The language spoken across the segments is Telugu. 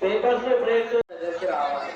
పేపర్స్ బ్రేక్ దగ్గరికి రావాలి.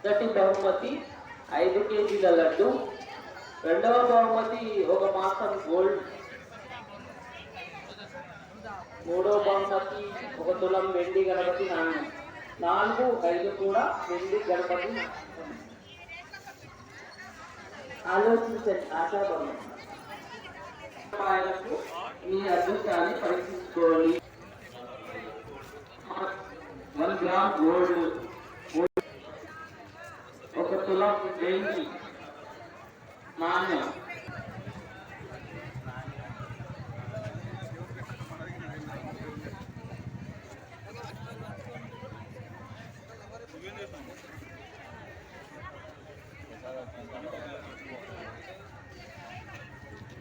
మొదటి బహుమతి 5 కేజీల లడ్డు, రెండవ బహుమతి 1 మాసం గోల్డ్, మూడవ బహుమతి 1 తులం వెండి గణపతి నాణ్యం, 4, 5 కూడా వెండి గణపతి. ఆలోచించండి ఆశాభంగం. ఆయనకు మీ అదృష్టాన్ని పరీక్షించుకోవాలి. 1 గ్రామ్ గోల్డ్, 1 తులం వెండి నాణ్యం,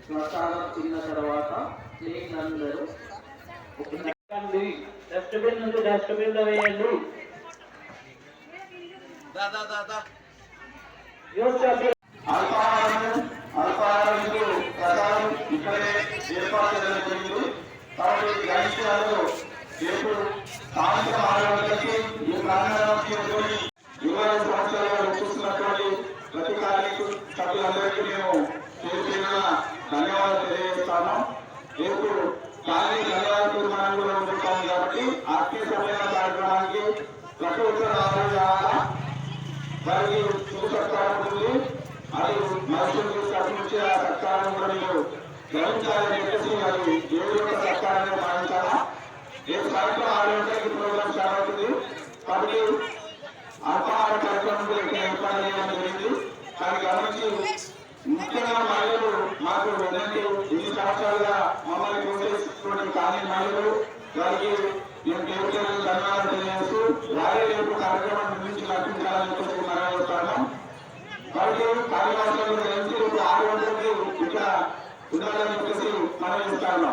ప్రసాదం తిన్న తర్వాత అందరూ డస్ట్బిన్ నుండి డస్ట్బిన్ లో వేయండి. అల్పాహారానికి ప్రసాదం ఇక్కడే ఏర్పాటు చేయబడింది. కాబట్టి గ్రహించారు రేపు సాయంత్రం 6 గంటలకి ఈ ప్రాంగణానికి 25 సంవత్సరాలు చూస్తున్నటువంటి ప్రతి కార్మిక సభ్యులందరికీ మేము ధన్యవాదాలు తెలియజేస్తాము. రేపు కానీ ధన్యవాదాలు తీర్మానంలో ఉంటాము కాబట్టి ఆర్థిక సమ్మేళన కార్యక్రమానికి ప్రతి ఒక్కరు రావాలా. వారికి శుభ సత్కారం ఉంటుంది. అది మనుషులకు కల్పించే ఆ సత్కారం కూడా మీరు గ్రహించాలని చెప్పేసి మరి దేవుడి యొక్క సత్కారాన్ని భావించాలా. రేపు సాయంత్రం 6 గంటలకి ప్రోగ్రాం స్టార్ట్ అవుతుంది. కాబట్టి అల్పాహార కార్యక్రమం ఏర్పాటు చేయడం జరిగింది. దాన్ని గమనించి ముఖ్యంగా మహిళలు మాకు వెనక్కి 2 సంవత్సరాలుగా మమ్మల్ని ప్రోత్సహిస్తున్నటువంటి కానీ మహిళలు వారికి మేము దేవుడికి ధన్యవాదాలు తెలియజేస్తూ వారే రేపు కార్యక్రమం నుంచి నడిపించాలని చెప్పేసి మనం చేస్తాము. కాబట్టి కార్యక్రమాలను గ్రహించి రేపు 6 గంటలకి ఇక్కడ ఉండాలని చెప్పేసి మనం చేస్తాము.